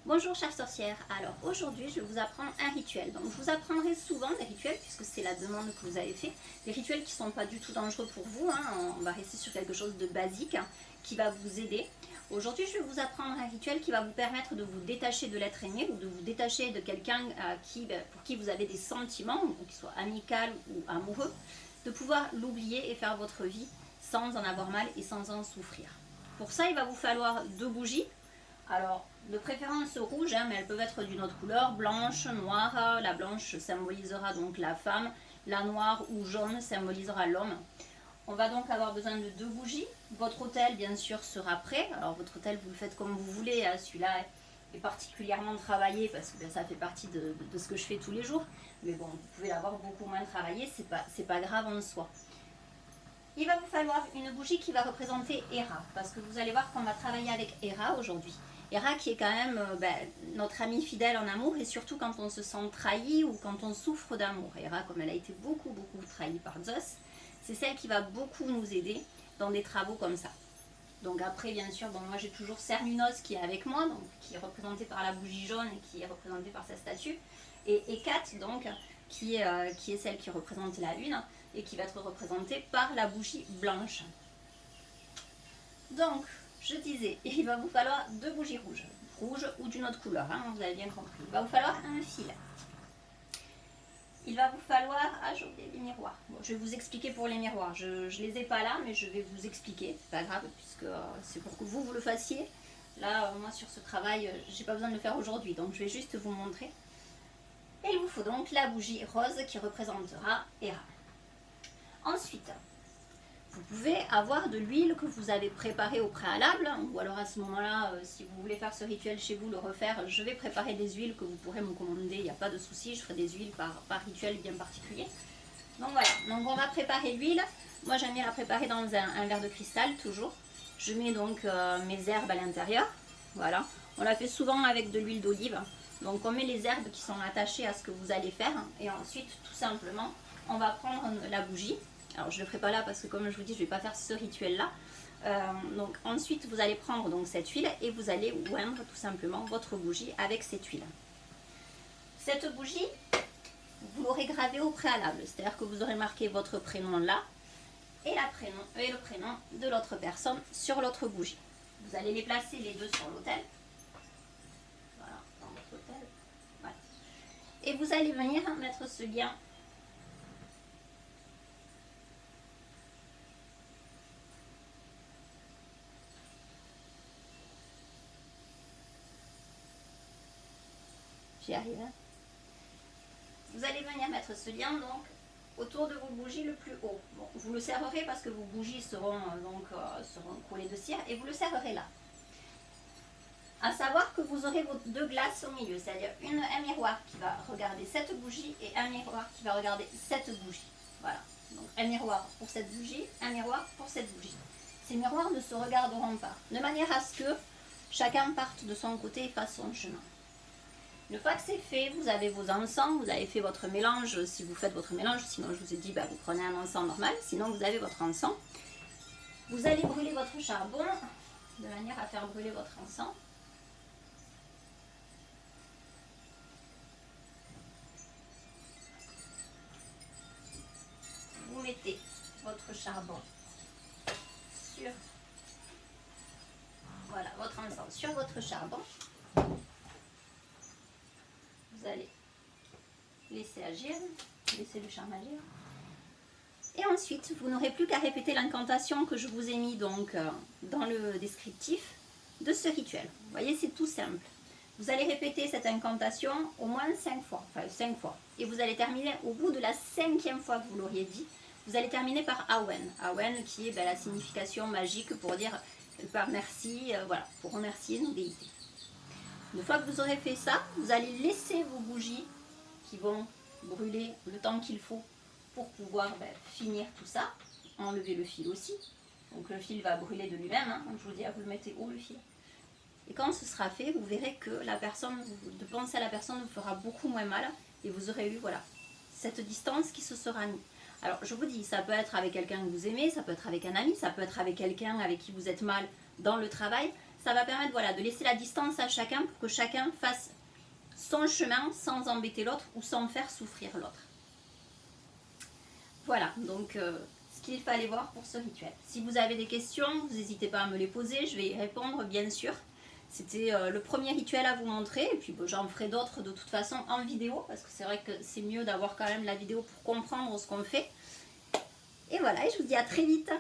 Bonjour chère sorcière, alors aujourd'hui je vais vous apprendre un rituel. Donc je vous apprendrai souvent des rituels puisque c'est la demande que vous avez fait. Des rituels qui ne sont pas du tout dangereux pour vous, on va rester sur quelque chose de basique qui va vous aider. Aujourd'hui je vais vous apprendre un rituel qui va vous permettre de vous détacher de l'être aimé ou de vous détacher de quelqu'un pour qui vous avez des sentiments, qu'il soit amical ou amoureux, de pouvoir l'oublier et faire votre vie sans en avoir mal et sans en souffrir. Pour ça il va vous falloir 2 bougies. Alors, de préférence rouge, mais elles peuvent être d'une autre couleur, blanche, noire. La blanche symbolisera donc la femme, la noire ou jaune symbolisera l'homme. On va donc avoir besoin de 2 bougies. Votre autel, bien sûr, sera prêt. Alors, votre autel, vous le faites comme vous voulez. Celui-là est particulièrement travaillé parce que ça fait partie de ce que je fais tous les jours. Mais bon, vous pouvez l'avoir beaucoup moins travaillé, c'est pas grave en soi. Il va vous falloir une bougie qui va représenter Héra, parce que vous allez voir qu'on va travailler avec Héra aujourd'hui. Héra qui est quand même notre amie fidèle en amour, et surtout quand on se sent trahi ou quand on souffre d'amour. Héra, comme elle a été beaucoup trahie par Zeus, c'est celle qui va beaucoup nous aider dans des travaux comme ça. Donc après, bien sûr, moi j'ai toujours Cernunnos qui est avec moi, donc, qui est représenté par la bougie jaune et qui est représentée par sa statue. Et Hécate, donc, qui est celle qui représente la lune et qui va être représentée par la bougie blanche. Donc, je disais, il va vous falloir 2 bougies rouges, ou d'une autre couleur, vous avez bien compris. Il va vous falloir un fil. Il va vous falloir... Ah, j'ai oublié les miroirs. Bon, je vais vous expliquer pour les miroirs. Je ne les ai pas là, mais je vais vous expliquer. C'est pas grave, puisque c'est pour que vous le fassiez. Là, moi, sur ce travail, j'ai pas besoin de le faire aujourd'hui, donc je vais juste vous montrer. Et il vous faut donc la bougie rose qui représentera Héra. Ensuite, vous pouvez avoir de l'huile que vous avez préparée au préalable, ou alors à ce moment-là, si vous voulez faire ce rituel chez vous, le refaire, je vais préparer des huiles que vous pourrez me commander, il n'y a pas de souci, je ferai des huiles par rituel bien particulier. Donc voilà, donc on va préparer l'huile. Moi j'aime bien la préparer dans un verre de cristal, toujours. Je mets donc mes herbes à l'intérieur, voilà. On la fait souvent avec de l'huile d'olive. Donc on met les herbes qui sont attachées à ce que vous allez faire, et ensuite, tout simplement, on va prendre la bougie. Alors je ne le ferai pas là parce que comme je vous dis, je ne vais pas faire ce rituel-là. Donc ensuite, vous allez prendre donc cette huile et vous allez oindre tout simplement votre bougie avec cette huile. Cette bougie, vous l'aurez gravée au préalable, c'est-à-dire que vous aurez marqué votre prénom là et le prénom de l'autre personne sur l'autre bougie. Vous allez les placer les deux sur l'autel. Voilà, dans votre autel. Voilà. Et vous allez venir mettre ce lien. J'y arrive. Vous allez venir mettre ce lien donc autour de vos bougies le plus haut. Bon, vous le serrerez parce que vos bougies seront collées de cire et vous le serrerez là. À savoir que vous aurez vos 2 glaces au milieu, c'est-à-dire un miroir qui va regarder cette bougie et un miroir qui va regarder cette bougie. Voilà. Donc un miroir pour cette bougie, un miroir pour cette bougie. Ces miroirs ne se regarderont pas, de manière à ce que chacun parte de son côté et fasse son chemin. Une fois que c'est fait, vous avez vos encens, vous avez fait votre mélange, si vous faites votre mélange, sinon je vous ai dit, vous prenez un encens normal, sinon vous avez votre encens. Vous allez brûler votre charbon, de manière à faire brûler votre encens. Vous mettez votre charbon sur, voilà, votre encens sur votre charbon. Vous allez laisser agir, laisser le charme agir. Et ensuite, vous n'aurez plus qu'à répéter l'incantation que je vous ai mis donc dans le descriptif de ce rituel. Vous voyez, c'est tout simple. Vous allez répéter cette incantation au moins 5 fois, enfin 5 fois. Et vous allez terminer au bout de la 5e fois que vous l'auriez dit. Vous allez terminer par Awen. Awen qui est la signification magique pour dire par merci, voilà, pour remercier nos déités. Une fois que vous aurez fait ça, vous allez laisser vos bougies qui vont brûler le temps qu'il faut pour pouvoir finir tout ça. Enlever le fil aussi. Donc le fil va brûler de lui-même. Donc je vous dis, vous le mettez où le fil. Et quand ce sera fait, vous verrez que la personne, de penser à la personne vous fera beaucoup moins mal. Et vous aurez eu voilà, cette distance qui se sera mise. Alors je vous dis, ça peut être avec quelqu'un que vous aimez, ça peut être avec un ami, ça peut être avec quelqu'un avec qui vous êtes mal dans le travail. ça va permettre voilà, de laisser la distance à chacun pour que chacun fasse son chemin sans embêter l'autre ou sans faire souffrir l'autre. Voilà, donc ce qu'il fallait voir pour ce rituel. Si vous avez des questions, vous n'hésitez pas à me les poser, je vais y répondre bien sûr. C'était le premier rituel à vous montrer, et puis j'en ferai d'autres de toute façon en vidéo, parce que c'est vrai que c'est mieux d'avoir quand même la vidéo pour comprendre ce qu'on fait. Et voilà, et je vous dis à très vite.